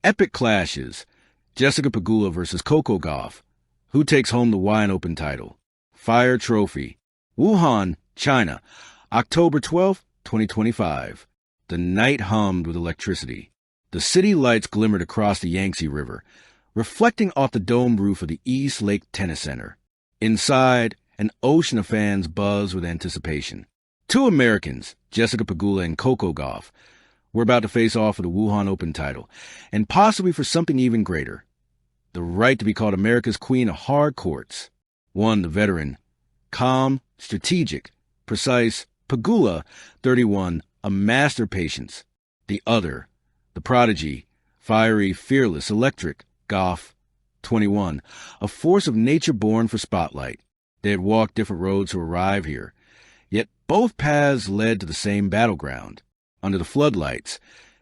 Epic clashes. Jessica Pegula versus Coco Gauff. Who takes home the Whian Open title? Fire Trophy. Wuhan, China. October 12, 2025. The night hummed with electricity. The city lights glimmered across the Yangtze River, reflecting off the domed roof of the East Lake Tennis Center. Inside, an ocean of fans buzzed with anticipation. Two Americans, Jessica Pegula and Coco Gauff, were about to face off for the Wuhan Open title, and possibly for something even greater. The right to be called America's Queen of Hard Courts. One, the veteran, calm, strategic, precise, Pegula, 31, a master patience. The other, the prodigy, fiery, fearless, electric, Gauff, 21, a force of nature born for spotlight. They had walked different roads to arrive here, yet both paths led to the same battleground. Under the floodlights,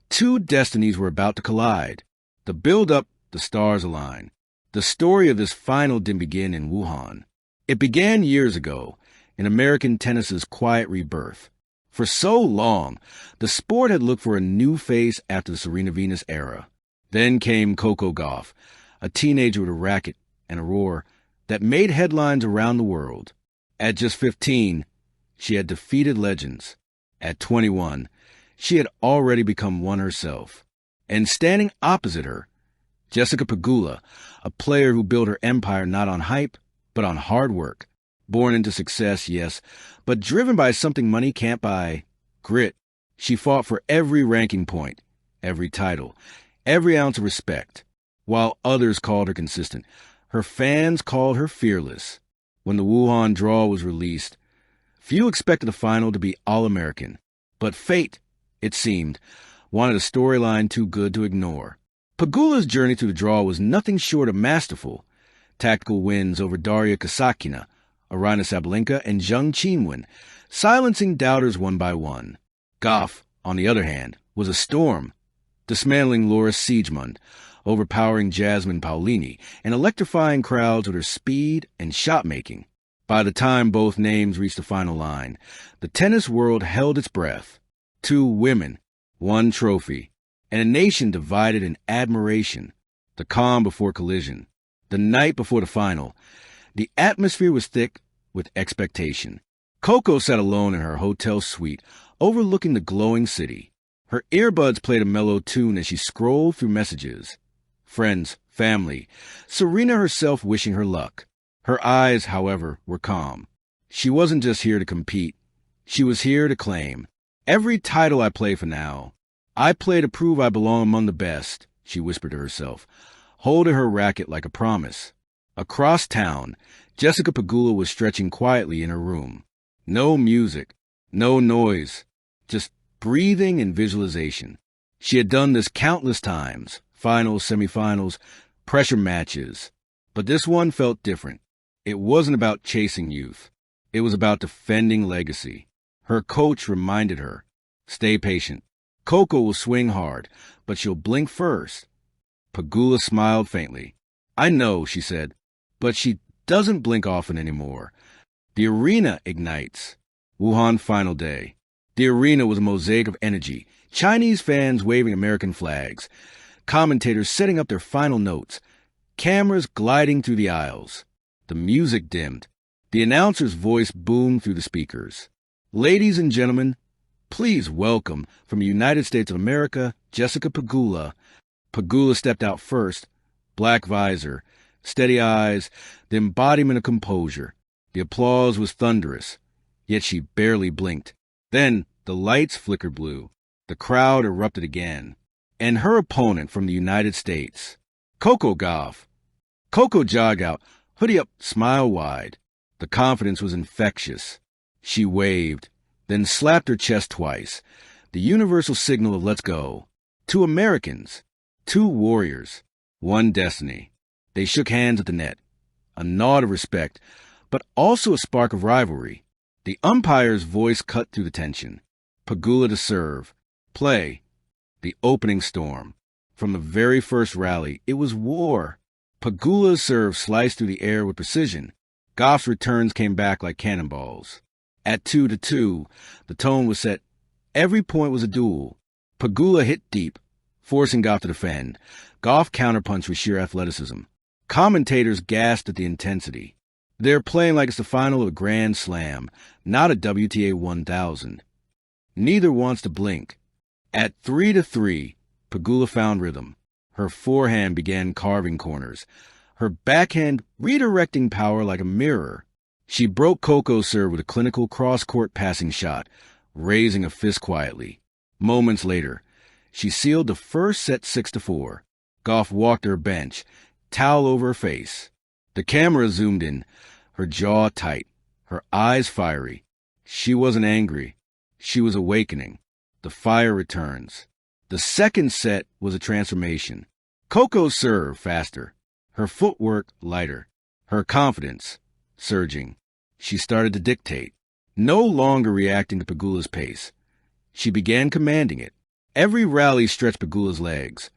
two destinies were about to collide. The build-up, the stars align. The story of this final didn't begin in Wuhan. It began years ago, in American tennis's quiet rebirth. For so long, the sport had looked for a new face after the Serena Venus era. Then came Coco Gauff, a teenager with a racket and a roar that made headlines around the world. At just 15, she had defeated legends. At 21, she had already become one herself. And standing opposite her, Jessica Pegula, a player who built her empire not on hype, but on hard work. Born into success, yes, but driven by something money can't buy, grit. She fought for every ranking point, every title, every ounce of respect. While others called her consistent, her fans called her fearless. When the Wuhan draw was released, few expected the final to be All-American. But fate, it seemed, wanted a storyline too good to ignore. Pegula's journey through the draw was nothing short of masterful. Tactical wins over Daria Kasatkina, Aryna Sabalenka, and Zheng Qinwen, silencing doubters one by one. Gauff, on the other hand, was a storm, dismantling Laura Siegemund, overpowering Jasmine Paolini, and electrifying crowds with her speed and shot-making. By the time both names reached the final line, the tennis world held its breath. Two women, one trophy, and a nation divided in admiration. The calm before collision. The night before the final, the atmosphere was thick with expectation. Coco sat alone in her hotel suite, overlooking the glowing city. Her earbuds played a mellow tune as she scrolled through messages. Friends, family, Serena herself wishing her luck. Her eyes, however, were calm. She wasn't just here to compete. She was here to claim. Every title I play for now, I play to prove I belong among the best, she whispered to herself, holding her racket like a promise. Across town, Jessica Pegula was stretching quietly in her room. No music, no noise, just breathing and visualization. She had done this countless times, finals, semifinals, pressure matches. But this one felt different. It wasn't about chasing youth. It was about defending legacy. Her coach reminded her, stay patient. Coco will swing hard, but she'll blink first. Pegula smiled faintly. I know, she said, but she doesn't blink often anymore. The arena ignites. Wuhan final day. The arena was a mosaic of energy. Chinese fans waving American flags. Commentators setting up their final notes. Cameras gliding through the aisles. The music dimmed. The announcer's voice boomed through the speakers. Ladies and gentlemen, please welcome, from the United States of America, Jessica Pegula. Pegula stepped out first. Black visor, steady eyes, the embodiment of composure. The applause was thunderous, yet she barely blinked. Then the lights flickered blue. The crowd erupted again. And her opponent from the United States, Coco Gauff. Coco jogged out, hoodie up, smile wide. The confidence was infectious. She waved, then slapped her chest twice, the universal signal of let's go. Two Americans, two warriors, one destiny. They shook hands at the net, a nod of respect, but also a spark of rivalry. The umpire's voice cut through the tension. Pegula to serve. Play. The opening storm. From the very first rally, it was war. Pegula's serve sliced through the air with precision. Gauff's returns came back like cannonballs. At 2-2, the tone was set. Every point was a duel. Pegula hit deep, forcing Gauff to defend. Gauff counterpunched with sheer athleticism. Commentators gasped at the intensity. They're playing like it's the final of a Grand Slam, not a WTA 1000. Neither wants to blink. At 3-3, Pegula found rhythm. Her forehand began carving corners, her backhand redirecting power like a mirror. She broke Coco's serve with a clinical cross-court passing shot, raising a fist quietly. Moments later, she sealed the first set 6-4. Gauff walked to her bench, towel over her face. The camera zoomed in, her jaw tight, her eyes fiery. She wasn't angry. She was awakening. The fire returns. The second set was a transformation. Coco's serve faster, her footwork lighter, her confidence surging. She started to dictate, no longer reacting to Pegula's pace. She began commanding it. Every rally stretched Pegula's legs,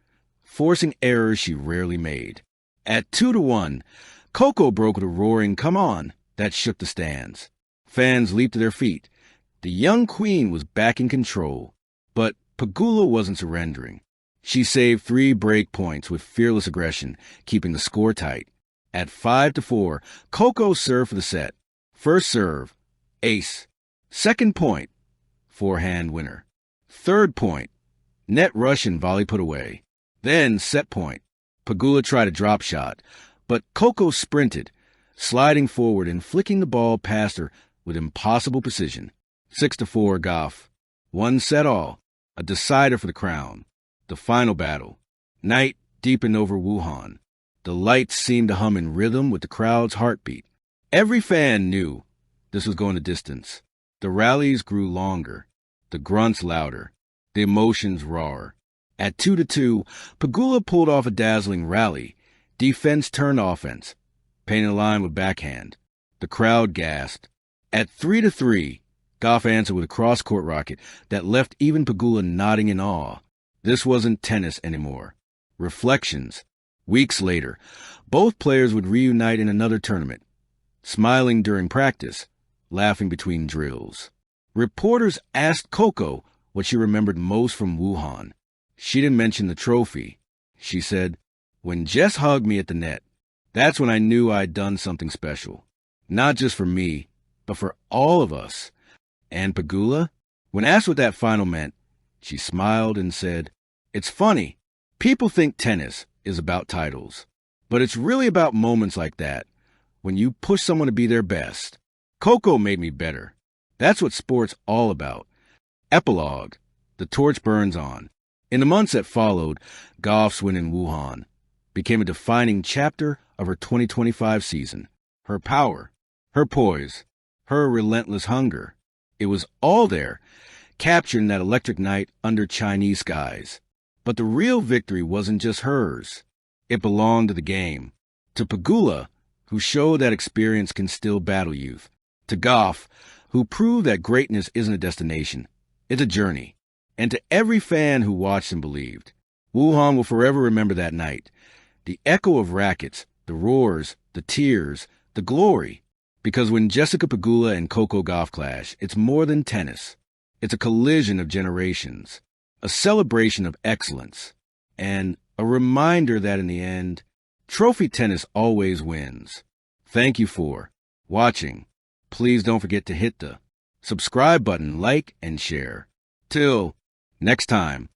forcing errors she rarely made. At 2-1, Coco broke with a roaring "come on" that shook the stands. Fans leaped to their feet. The young queen was back in control, but Pegula wasn't surrendering. She saved 3 break points with fearless aggression, keeping the score tight. At 5-4, Coco served for the set. First serve, ace. Second point, forehand winner. Third point, net rush and volley put away. Then set point. Pegula tried a drop shot, but Coco sprinted, sliding forward and flicking the ball past her with impossible precision. 6-4 Gauff. One set all, a decider for the crown. The final battle. Night deepened over Wuhan. The lights seemed to hum in rhythm with the crowd's heartbeat. Every fan knew this was going the distance. The rallies grew longer, the grunts louder, the emotions rawer. At 2-2, Pegula pulled off a dazzling rally. Defense turned offense, painting the line with backhand. The crowd gasped. At 3-3, Gauff answered with a cross-court rocket that left even Pegula nodding in awe. This wasn't tennis anymore. Reflections. Weeks later, both players would reunite in another tournament, smiling during practice, laughing between drills. Reporters asked Coco what she remembered most from Wuhan. She didn't mention the trophy. She said, "When Jess hugged me at the net, that's when I knew I'd done something special. Not just for me, but for all of us." And Pegula? When asked what that final meant, she smiled and said, "It's funny. People think tennis is about titles, but it's really about moments like that, when you push someone to be their best. Coco made me better. That's what sport's all about." Epilogue. The torch burns on. In the months that followed, Gauff's win in Wuhan became a defining chapter of her 2025 season. Her power, her poise, her relentless hunger. It was all there, captured in that electric night under Chinese skies. But the real victory wasn't just hers. It belonged to the game. To Pegula, who showed that experience can still battle youth. To Gauff, who proved that greatness isn't a destination, it's a journey. And to every fan who watched and believed. Wuhan will forever remember that night. The echo of rackets, the roars, the tears, the glory. Because when Jessica Pegula and Coco Gauff clash, it's more than tennis. It's a collision of generations, a celebration of excellence, and a reminder that in the end, trophy tennis always wins. Thank you for watching. Please don't forget to hit the subscribe button, like, and share. Till next time.